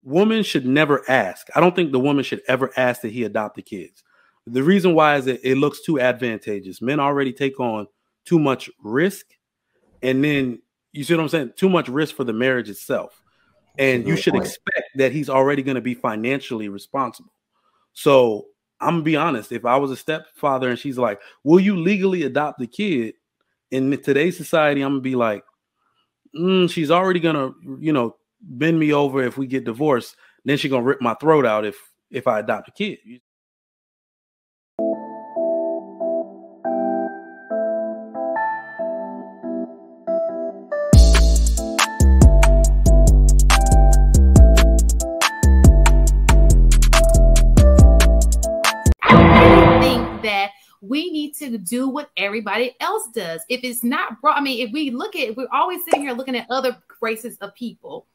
woman should never ask. I don't think the woman should ever ask that he adopt the kids. The reason why is that it looks too advantageous. Men already take on too much risk. And then, you see what I'm saying? Too much risk for the marriage itself. And you should expect that he's already going to be financially responsible. So I'm going to be honest. If I was a stepfather and she's like, will you legally adopt the kid? In today's society, I'm going to be like, she's already going to, bend me over if we get divorced. Then she's going to rip my throat out if I adopt a kid. We need to do what everybody else does. If it's not brought, I mean, if we look at, we're always sitting here looking at other races of people.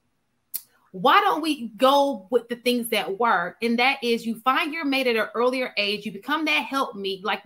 Why don't we go with the things that work? And that is, you find your mate at an earlier age. You become that helpmeet, like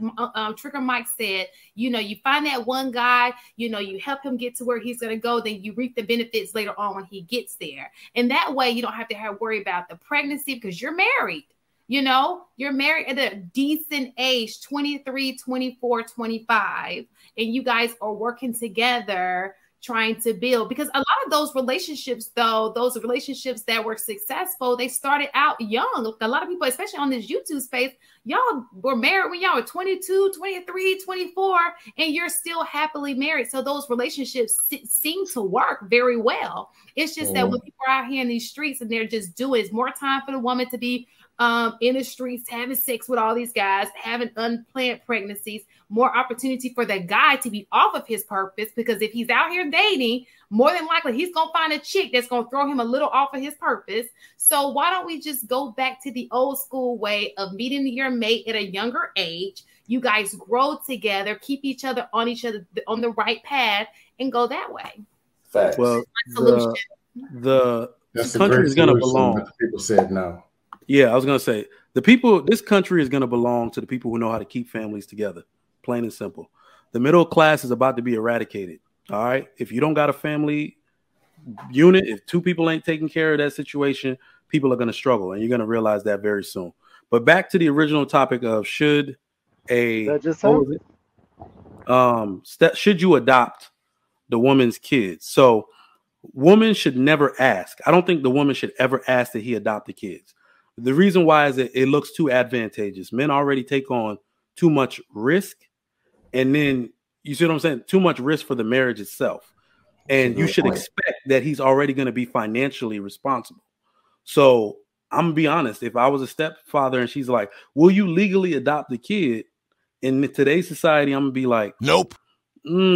Trigger Mike said. You find that one guy. You help him get to where he's going to go. Then you reap the benefits later on when he gets there. And that way, you don't have to worry about the pregnancy because you're married. You're married at a decent age, 23, 24, 25, and you guys are working together trying to build. Because a lot of those relationships, though, those relationships that were successful, they started out young. A lot of people, especially on this YouTube space, y'all were married when y'all were 22, 23, 24, and you're still happily married. So those relationships seem to work very well. It's just that when people are out here in these streets and they're just doing, it's more time for the woman to be in the streets, having sex with all these guys, having unplanned pregnancies, more opportunity for the guy to be off of his purpose, because if he's out here dating, more than likely he's going to find a chick that's going to throw him a little off of his purpose. So why don't we just go back to the old school way of meeting your mate at a younger age? You guys grow together, keep each other on the right path, and go that way. Facts. Well, the country is going to belong. People said no. Yeah, I was going to say, this country is going to belong to the people who know how to keep families together, plain and simple. The middle class is about to be eradicated, all right? If you don't got a family unit, if two people ain't taking care of that situation, people are going to struggle, and you're going to realize that very soon. But back to the original topic of should you adopt the woman's kids? So woman should never ask. I don't think the woman should ever ask that he adopt the kids. The reason why is that it looks too advantageous. Men already take on too much risk. And then, you see what I'm saying? Too much risk for the marriage itself. And you should expect that he's already going to be financially responsible. So I'm going to be honest. If I was a stepfather and she's like, will you legally adopt the kid? In today's society, I'm going to be like, nope.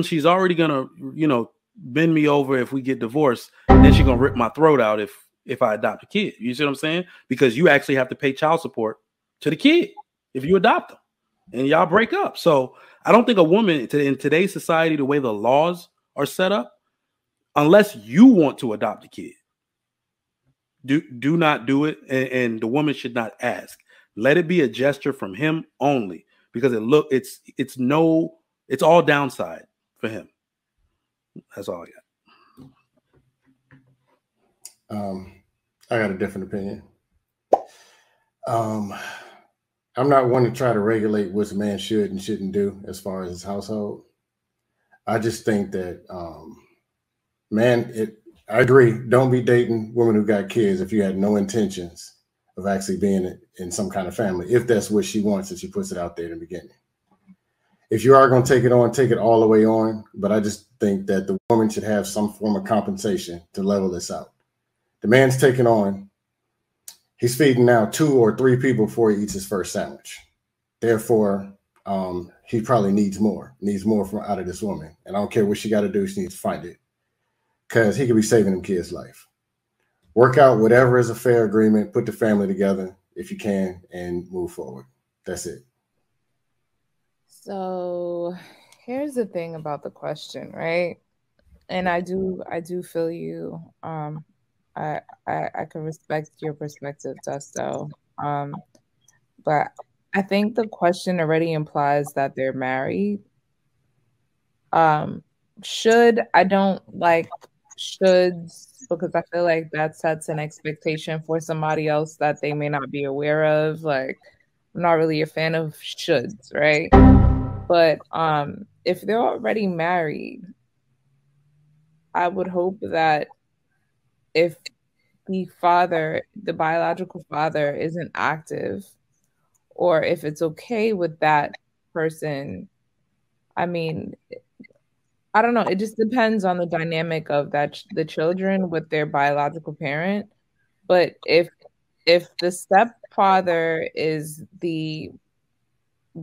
She's already going to, bend me over if we get divorced. And then she's going to rip my throat out if I adopt a kid. You see what I'm saying? Because you actually have to pay child support to the kid if you adopt them and y'all break up. So I don't think a woman in today's society, the way the laws are set up, unless you want to adopt a kid, do not do it. And the woman should not ask. Let it be a gesture from him only, because it's all downside for him. That's all I got. I got a different opinion. I'm not one to try to regulate what a man should and shouldn't do as far as his household. I just think that, I agree. Don't be dating women who got kids if you had no intentions of actually being in some kind of family, if that's what she wants, if she puts it out there in the beginning. If you are going to take it on, take it all the way on. But I just think that the woman should have some form of compensation to level this out. The man's taking on, he's feeding now 2 or 3 people before he eats his first sandwich. Therefore, he probably needs more from out of this woman. And I don't care what she got to do, she needs to find it, because he could be saving them kids' life. Work out whatever is a fair agreement, put the family together if you can, and move forward. That's it. So here's the thing about the question, right? And I do feel you. I can respect your perspective, Dusto. But I think the question already implies that they're married. Should shoulds, because I feel like that sets an expectation for somebody else that they may not be aware of. Like, I'm not really a fan of shoulds, right? But if they're already married, I would hope that if the father, the biological father, isn't active, or if it's okay with that person, I mean, I don't know. It just depends on the dynamic of the children with their biological parent. But if the stepfather is the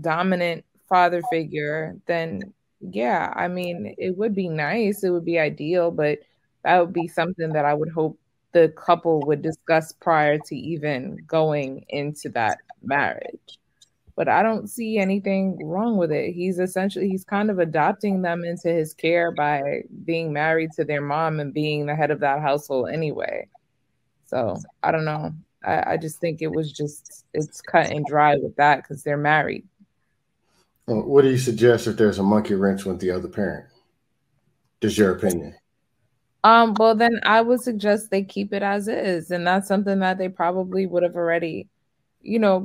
dominant father figure, then yeah, I mean, it would be nice. It would be ideal, but that would be something that I would hope the couple would discuss prior to even going into that marriage. But I don't see anything wrong with it. He's kind of adopting them into his care by being married to their mom and being the head of that household anyway. So I don't know. I just think it's cut and dry with that because they're married. What do you suggest if there's a monkey wrench with the other parent? Just your opinion. Well, then I would suggest they keep it as is, and that's something that they probably would have already,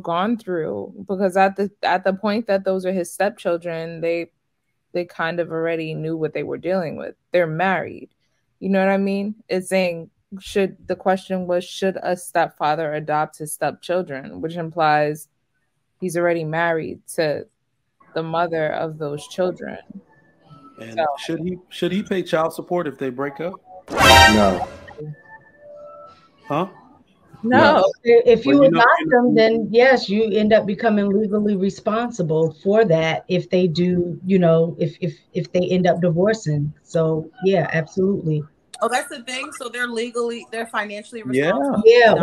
gone through, because at the point that those are his stepchildren, they kind of already knew what they were dealing with. They're married. You know what I mean? It's saying the question was, should a stepfather adopt his stepchildren, which implies he's already married to the mother of those children. And should he pay child support if they break up? No. Huh? No. If you adopt them, then yes, you end up becoming legally responsible for that if they do, if they end up divorcing. So yeah, absolutely. Oh, that's the thing. So they're financially responsible. Yeah.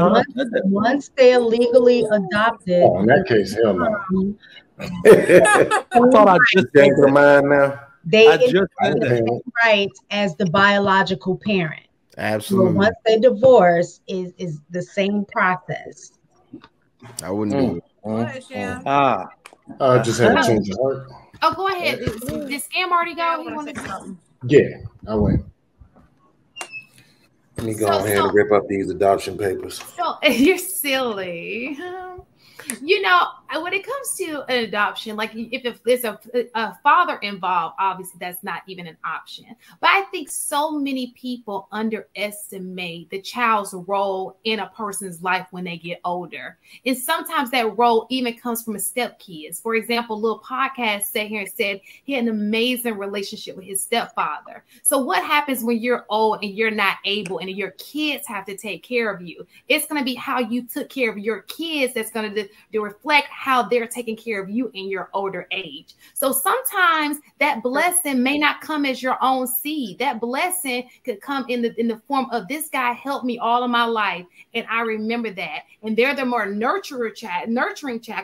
Once they're legally adopted. Oh, in that case, hell no. I thought I just changed their mind now. They have the same rights as the biological parent. Absolutely. So once they divorce, is the same process. I wouldn't do it. Go ahead, Sham. I just had to change the heart. Oh, go ahead. Did Scam already go? He wanted something. Yeah, I went. Let me go ahead and rip up these adoption papers. So you're silly. When it comes to an adoption, like if there's a father involved, obviously that's not even an option. But I think so many people underestimate the child's role in a person's life when they get older. And sometimes that role even comes from a stepkids. For example, Lil Podcast sat here and said he had an amazing relationship with his stepfather. So what happens when you're old and you're not able and your kids have to take care of you? It's going to be how you took care of your kids that's going to reflect how they're taking care of you in your older age. So sometimes that blessing may not come as your own seed. That blessing could come in the form of, this guy helped me all of my life, and I remember that. And they're the more nurturing child.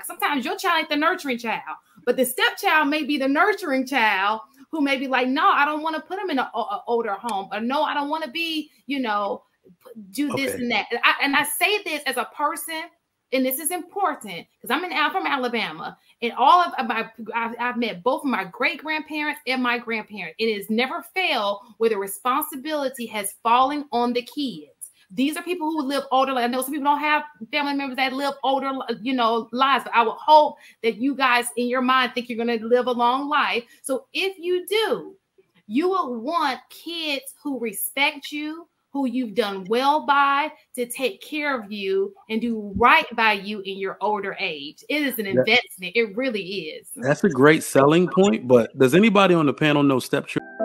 Sometimes your child ain't the nurturing child, but the stepchild may be the nurturing child who may be like, no, I don't want to put him in an older home, or no, I don't want to be, do this and that. And I say this as a person, and this is important because I'm from Alabama, and I've met both of my great grandparents and my grandparents. It has never failed where the responsibility has fallen on the kids. These are people who live older. I know some people don't have family members that live older, lives. But I would hope that you guys in your mind think you're going to live a long life. So if you do, you will want kids who respect you, who you've done well by, to take care of you and do right by you in your older age. It is an investment. It really is. That's a great selling point. But does anybody on the panel know stepchildren?